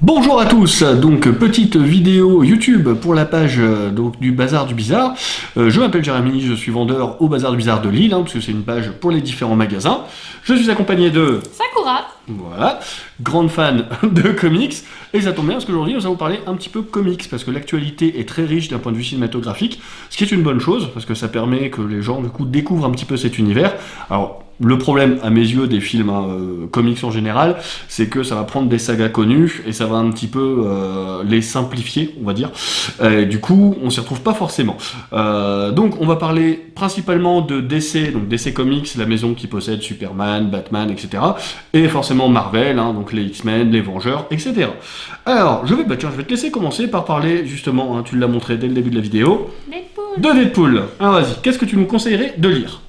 Bonjour à tous, donc petite vidéo YouTube pour la page donc, du Bazar du Bizarre. Je m'appelle Jérémy, je suis vendeur au Bazar du Bizarre de Lille, parce que c'est une page pour les différents magasins. Je suis accompagné de Sakura. Voilà, grande fan de comics, et ça tombe bien parce qu'aujourd'hui nous allons parler un petit peu comics, parce que l'actualité est très riche d'un point de vue cinématographique, ce qui est une bonne chose, parce que ça permet que les gens du coup découvrent un petit peu cet univers. Alors, le problème, à mes yeux, des films comics en général, c'est que ça va prendre des sagas connues et ça va un petit peu les simplifier, on va dire. Du coup, on s'y retrouve pas forcément. Donc, on va parler principalement de DC, donc DC Comics, la maison qui possède Superman, Batman, etc. Et forcément Marvel, donc les X-Men, les Vengeurs, etc. Alors, je vais te laisser commencer par parler, justement, tu l'as montré dès le début de la vidéo, Deadpool. de Deadpool. Alors, vas-y, qu'est-ce que tu nous conseillerais de lire ?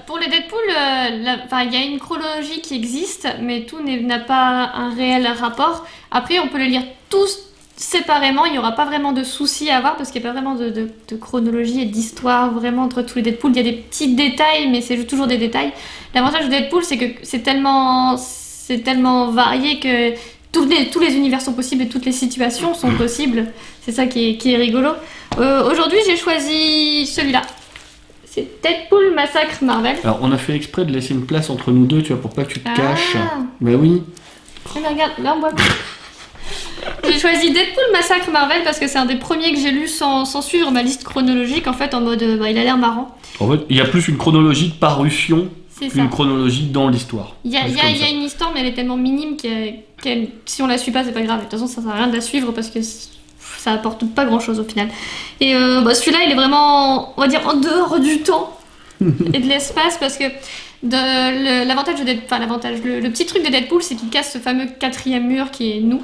Pour les Deadpool, il y a une chronologie qui existe, mais tout n'a pas un réel rapport. Après, on peut les lire tous séparément, il n'y aura pas vraiment de soucis à avoir, parce qu'il n'y a pas vraiment de chronologie et d'histoire vraiment entre tous les Deadpool. Il y a des petits détails, mais c'est toujours des détails. L'avantage de Deadpool, c'est que c'est tellement varié que tous les univers sont possibles et toutes les situations sont possibles. C'est ça qui est rigolo. Aujourd'hui, j'ai choisi celui-là. C'est Deadpool Massacre Marvel. Alors, on a fait exprès de laisser une place entre nous deux, tu vois, pour pas que tu te caches. Ah. Bah oui. Mais regarde, là on voit. J'ai choisi Deadpool Massacre Marvel parce que c'est un des premiers que j'ai lu sans suivre ma liste chronologique, en fait, en mode il a l'air marrant. En fait, il y a plus une chronologie de parution qu'une chronologie dans l'histoire. Il y a une histoire, mais elle est tellement minime qu'elle, si on la suit pas, c'est pas grave. De toute façon, ça sert à rien de la suivre parce que ça apporte pas grand chose au final. Et celui-là, il est vraiment, on va dire, en dehors du temps et de l'espace, parce que l'avantage de le petit truc de Deadpool, c'est qu'il casse ce fameux quatrième mur qui est nous,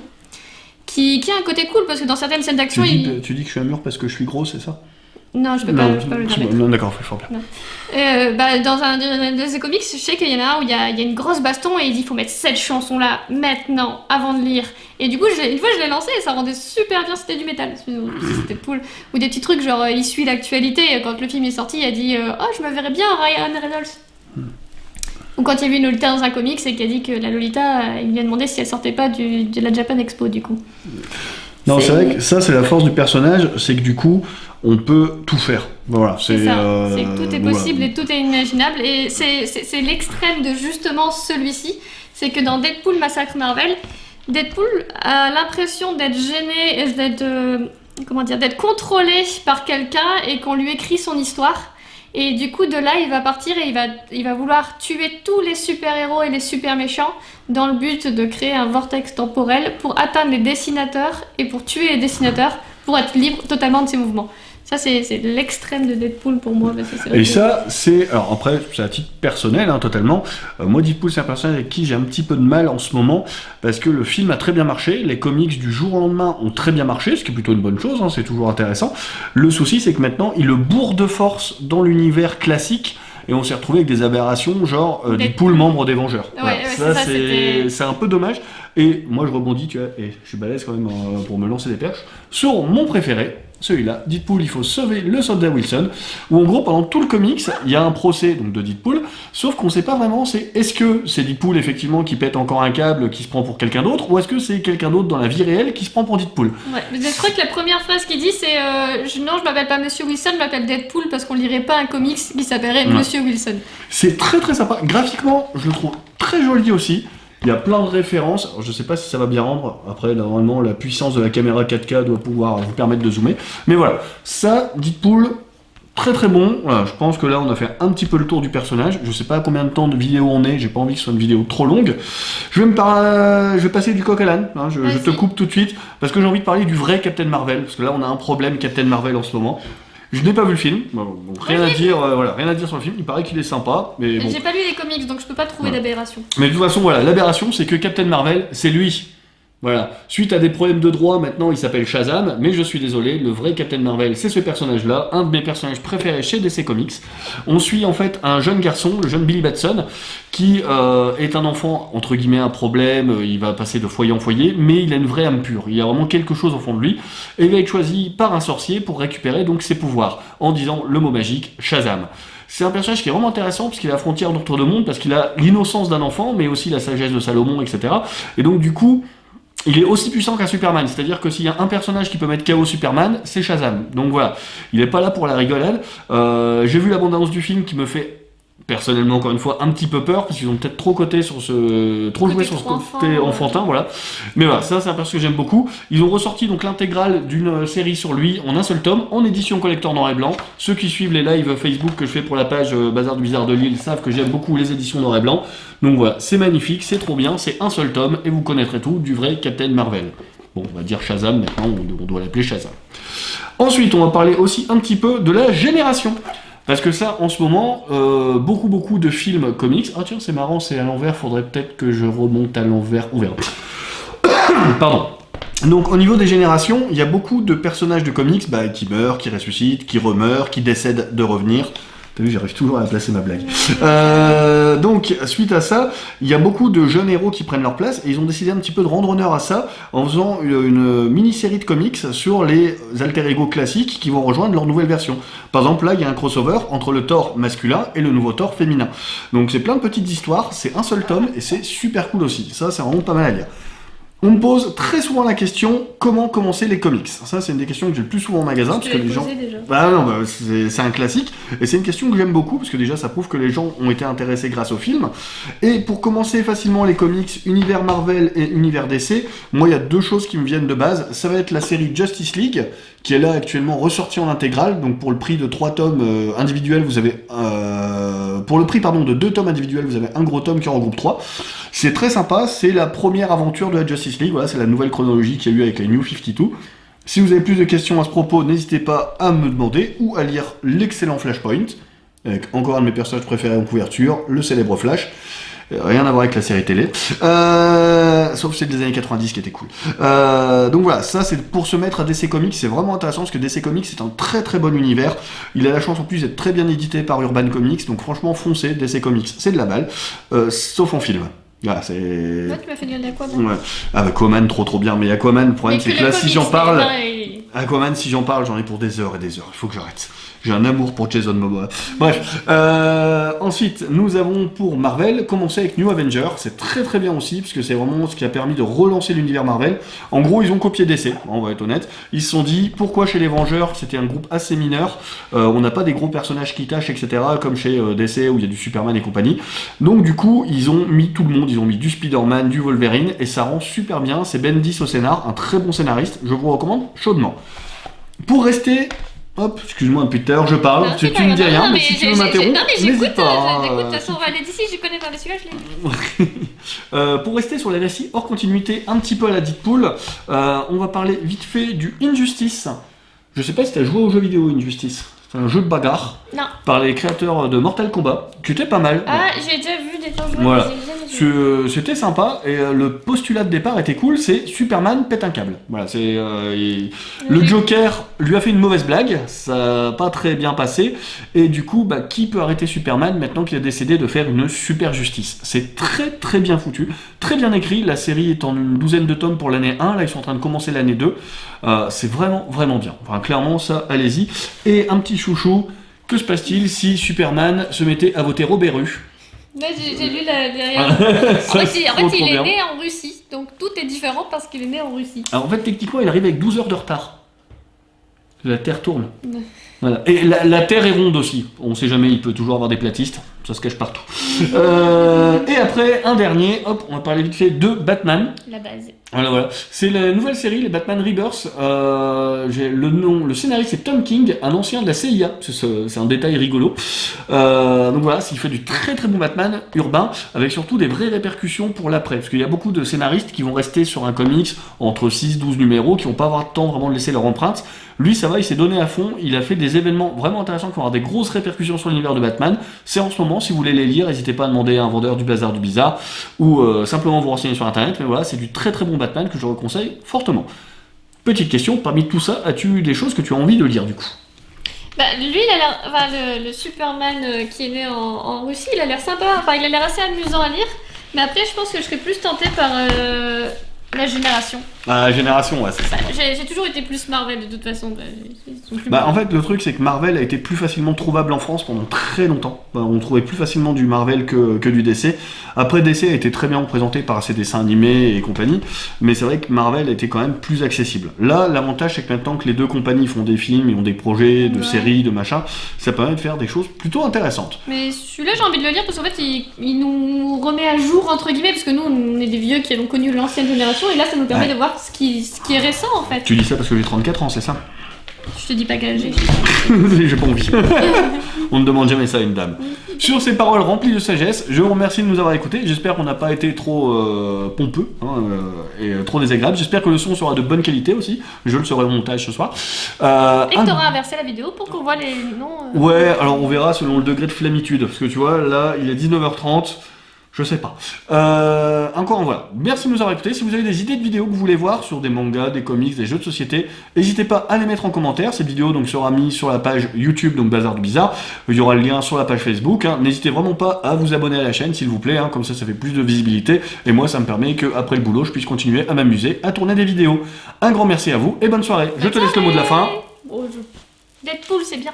qui a un côté cool, parce que dans certaines scènes d'action, tu dis que je suis un mur parce que je suis gros, c'est ça ? Non, je peux pas le dire. Non, d'accord, fort bien. Dans un des comics, je sais qu'il y en a un où il y a une grosse baston et il dit faut mettre cette chanson là maintenant avant de lire. Et du coup, une fois je l'ai lancé et ça rendait super bien, c'était du métal. C'était cool. Ou des petits trucs genre il suit l'actualité. Quand le film est sorti, il a dit oh, je me verrais bien Ryan Reynolds. Ou quand il y a eu une Lolita dans un comics et qu'il a dit que la Lolita, il lui a demandé si elle sortait pas de la Japan Expo du coup. Non, c'est vrai que ça, c'est la force du personnage, c'est que du coup, on peut tout faire. Voilà, c'est ça, c'est que tout est possible et tout est imaginable. Et c'est l'extrême de justement celui-ci. C'est que dans Deadpool Massacre Marvel, Deadpool a l'impression d'être gêné, d'être contrôlé par quelqu'un et qu'on lui écrit son histoire. Et du coup, de là, il va partir et il va vouloir tuer tous les super-héros et les super-méchants dans le but de créer un vortex temporel pour atteindre les dessinateurs et pour tuer les dessinateurs pour être libre totalement de ses mouvements. Ça, c'est l'extrême de Deadpool pour moi. Parce que et ça, c'est... Alors après, c'est à titre personnel, totalement. Moi, Deadpool, c'est un personnage avec qui j'ai un petit peu de mal en ce moment, parce que le film a très bien marché, les comics du jour au lendemain ont très bien marché, ce qui est plutôt une bonne chose, c'est toujours intéressant. Le souci, c'est que maintenant, il le bourre de force dans l'univers classique, et on s'est retrouvé avec des aberrations, genre Deadpool membre des Vengeurs. Ouais, voilà. Ça, c'est un peu dommage. Et moi, je rebondis, tu vois, et je suis balèze quand même pour me lancer des perches, sur mon préféré, celui-là, Deadpool, il faut sauver le soldat Wilson, où en gros, pendant tout le comics, il y a un procès donc, de Deadpool, sauf qu'on sait pas vraiment, est-ce que c'est Deadpool, effectivement, qui pète encore un câble, qui se prend pour quelqu'un d'autre, ou est-ce que c'est quelqu'un d'autre dans la vie réelle qui se prend pour Deadpool ? Ouais, mais je crois que la première phrase qu'il dit, c'est non, je m'appelle pas Monsieur Wilson, je m'appelle Deadpool, parce qu'on lirait pas un comics qui s'appellerait Monsieur Wilson. C'est très très sympa. Graphiquement, je le trouve très joli aussi. Il y a plein de références, alors, je sais pas si ça va bien rendre, après normalement la puissance de la caméra 4K doit pouvoir vous permettre de zoomer, mais voilà, ça, Deadpool, très très bon, voilà, je pense que là on a fait un petit peu le tour du personnage, je sais pas à combien de temps de vidéo on est, j'ai pas envie que ce soit une vidéo trop longue, je vais passer du coq à l'âne, je te coupe tout de suite, parce que j'ai envie de parler du vrai Captain Marvel, parce que là on a un problème Captain Marvel en ce moment. Je n'ai pas vu le film, donc rien à dire sur le film, il paraît qu'il est sympa, mais bon. J'ai pas lu les comics, donc je peux pas trouver d'aberration. Mais de toute façon, voilà, l'aberration, c'est que Captain Marvel, c'est lui. Voilà, suite à des problèmes de droit, maintenant il s'appelle Shazam, mais je suis désolé, le vrai Captain Marvel, c'est ce personnage-là, un de mes personnages préférés chez DC Comics. On suit en fait un jeune garçon, le jeune Billy Batson, qui est un enfant, entre guillemets, un problème, il va passer de foyer en foyer, mais il a une vraie âme pure, il y a vraiment quelque chose au fond de lui, et il va être choisi par un sorcier pour récupérer donc ses pouvoirs, en disant le mot magique, Shazam. C'est un personnage qui est vraiment intéressant, parce qu'il est à la frontière d'autres mondes, parce qu'il a l'innocence d'un enfant, mais aussi la sagesse de Salomon, etc. Et donc du coup, il est aussi puissant qu'un Superman, c'est-à-dire que s'il y a un personnage qui peut mettre KO Superman, c'est Shazam. Donc voilà, il est pas là pour la rigolade. J'ai vu la bande-annonce du film qui me fait personnellement, encore une fois, un petit peu peur parce qu'ils ont peut-être trop joué sur ce côté enfantin, voilà. Mais voilà, ça c'est un personnage que j'aime beaucoup. Ils ont ressorti donc l'intégrale d'une série sur lui en un seul tome, en édition collector noir et blanc. Ceux qui suivent les lives Facebook que je fais pour la page Bazar du Bizarre de Lille savent que j'aime beaucoup les éditions noir et blanc. Donc voilà, c'est magnifique, c'est trop bien, c'est un seul tome et vous connaîtrez tout du vrai Captain Marvel. Bon, on va dire Shazam maintenant, on doit l'appeler Shazam. Ensuite, on va parler aussi un petit peu de la génération. Parce que ça, en ce moment, beaucoup de films comics... Ah tiens, c'est marrant, c'est à l'envers, faudrait peut-être que je remonte à l'envers, on verra. Pardon. Donc au niveau des générations, il y a beaucoup de personnages de comics qui meurent, qui ressuscitent, qui remeurent, qui décèdent de revenir... T'as vu, j'arrive toujours à placer ma blague. Donc, suite à ça, il y a beaucoup de jeunes héros qui prennent leur place et ils ont décidé un petit peu de rendre honneur à ça en faisant une mini-série de comics sur les alter-ego classiques qui vont rejoindre leur nouvelle version. Par exemple, là, il y a un crossover entre le Thor masculin et le nouveau Thor féminin. Donc, c'est plein de petites histoires, c'est un seul tome et c'est super cool aussi. Ça, c'est vraiment pas mal à lire. On me pose très souvent la question comment commencer les comics. Ça, c'est une des questions que j'ai le plus souvent en magasin parce que les gens. Déjà. C'est un classique et c'est une question que j'aime beaucoup parce que déjà ça prouve que les gens ont été intéressés grâce au film. Et pour commencer facilement les comics univers Marvel et univers DC, moi il y a deux choses qui me viennent de base. Ça va être la série Justice League qui est là actuellement ressortie en intégrale. Donc pour le prix de 3 tomes individuels, vous avez pour le prix de 2 tomes individuels, vous avez un gros tome qui en regroupe 3. C'est très sympa, c'est la première aventure de la Justice League, voilà, c'est la nouvelle chronologie qu'il y a eu avec les New 52. Si vous avez plus de questions à ce propos, n'hésitez pas à me demander ou à lire l'excellent Flashpoint, avec encore un de mes personnages préférés en couverture, le célèbre Flash. Rien à voir avec la série télé, sauf celle des années 90 qui était cool. Donc voilà, ça c'est pour se mettre à DC Comics, c'est vraiment intéressant parce que DC Comics c'est un très très bon univers. Il a la chance en plus d'être très bien édité par Urban Comics, donc franchement foncez, DC Comics c'est de la balle, sauf en film. Voilà, c'est... Ouais, tu m'as fait dire d'Aquaman. Ouais. Ah bah Aquaman trop bien, mais Aquaman, le problème c'est que là si j'en parle... Aquaman si j'en parle j'en ai pour des heures et des heures, il faut que j'arrête. J'ai un amour pour Jason Momoa. Bref. Ensuite, nous avons pour Marvel commencé avec New Avengers. C'est très très bien aussi, parce que c'est vraiment ce qui a permis de relancer l'univers Marvel. En gros, ils ont copié DC, on va être honnête. Ils se sont dit, pourquoi chez les Vengeurs, c'était un groupe assez mineur, on n'a pas des gros personnages qui tâchent, etc., comme chez DC, où il y a du Superman et compagnie. Donc du coup, ils ont mis tout le monde, ils ont mis du Spider-Man, du Wolverine, et ça rend super bien. C'est Bendis au scénar, un très bon scénariste, je vous recommande chaudement. Pour rester... Hop, excuse-moi, depuis tout à l'heure je parle, tu me dis rien, mais si tu veux m'interrompre, n'hésite pas. J'écoute, de toute façon on va aller d'ici, je connais pas, mais celui-là je l'ai vu. Pour rester sur les récits hors continuité, un petit peu à la Deadpool, on va parler vite fait du Injustice. Je sais pas si t'as joué au jeu vidéo Injustice. C'est un jeu de bagarre par les créateurs de Mortal Kombat, qui était pas mal. Ah, j'ai déjà vu des temps jouer, voilà. C'était sympa, et le postulat de départ était cool, c'est Superman pète un câble. Voilà, c'est le Joker lui a fait une mauvaise blague, ça n'a pas très bien passé, et du coup, qui peut arrêter Superman maintenant qu'il a décidé de faire une super justice? C'est très très bien foutu, très bien écrit, la série est en une douzaine de tomes pour l'année 1, là ils sont en train de commencer l'année 2, c'est vraiment vraiment bien. Enfin, clairement, ça, allez-y. Et un petit chouchou, que se passe-t-il si Superman se mettait à voter Robert Rue? Là, j'ai lu derrière. En fait, il est né en Russie, donc tout est différent parce qu'il est né en Russie. Alors en fait, techniquement, il arrive avec 12 heures de retard. La Terre tourne. Voilà. Et la Terre est ronde aussi. On sait jamais, il peut toujours avoir des platistes. Ça se cache partout. Et après, un dernier, hop, on va parler vite fait de Batman. La base. Voilà. C'est la nouvelle série, les Batman Rebirth. J'ai le scénariste c'est Tom King, un ancien de la CIA. C'est un détail rigolo. Donc voilà, il fait du très très bon Batman urbain, avec surtout des vraies répercussions pour l'après. Parce qu'il y a beaucoup de scénaristes qui vont rester sur un comics entre 6-12 numéros, qui vont pas avoir le temps vraiment de laisser leur empreinte. Lui, ça va, il s'est donné à fond. Il a fait des événements vraiment intéressants qui vont avoir des grosses répercussions sur l'univers de Batman. C'est en ce moment, si vous voulez les lire, n'hésitez pas à demander à un vendeur du Bazar du Bizarre ou simplement vous renseigner sur internet. Mais voilà, c'est du très très bon Batman que je vous conseille fortement. Petite question, parmi tout ça, as-tu des choses que tu as envie de lire du coup? Lui, il a l'air, le Superman qui est né en Russie, il a l'air sympa, il a l'air assez amusant à lire. Mais après, je pense que je serais plus tentée par La génération. Ah, la génération, ouais, c'est ça. J'ai toujours été plus Marvel de toute façon. Ils sont plus En fait, le truc, c'est que Marvel a été plus facilement trouvable en France pendant très longtemps. On trouvait plus facilement du Marvel que du DC. Après, DC a été très bien représenté par ses dessins animés et compagnie, mais c'est vrai que Marvel était quand même plus accessible. Là, l'avantage, c'est que maintenant que les deux compagnies font des films, ils ont des projets de séries, de machin, ça permet de faire des choses plutôt intéressantes. Mais celui-là, j'ai envie de le lire parce qu'en fait, il nous remet à jour, entre guillemets, parce que nous, on est des vieux qui avons connu l'ancienne génération, et là, ça nous permet de voir ce qui est récent, en fait. Tu dis ça parce que j'ai 34 ans, c'est ça? Je te dis pas quel âge j'ai. J'ai pas envie. On ne demande jamais ça à une dame. Sur ces paroles remplies de sagesse, je vous remercie de nous avoir écoutés. J'espère qu'on n'a pas été trop pompeux et trop désagréable. J'espère que le son sera de bonne qualité aussi. Je le serai au montage ce soir. Et que t'auras inversé la vidéo pour qu'on voit les noms. Ouais, alors on verra selon le degré de flammitude. Parce que tu vois, là, il est 19h30. Je sais pas. Encore voilà. Merci de nous avoir écoutés. Si vous avez des idées de vidéos que vous voulez voir sur des mangas, des comics, des jeux de société, n'hésitez pas à les mettre en commentaire. Cette vidéo donc sera mise sur la page YouTube, donc Bazar du Bizarre. Il y aura le lien sur la page Facebook. N'hésitez vraiment pas à vous abonner à la chaîne, s'il vous plaît. Comme ça fait plus de visibilité. Et moi, ça me permet qu'après le boulot, je puisse continuer à m'amuser, à tourner des vidéos. Un grand merci à vous et bonne soirée. Je te laisse le mot de la fin. Deadpool, c'est bien.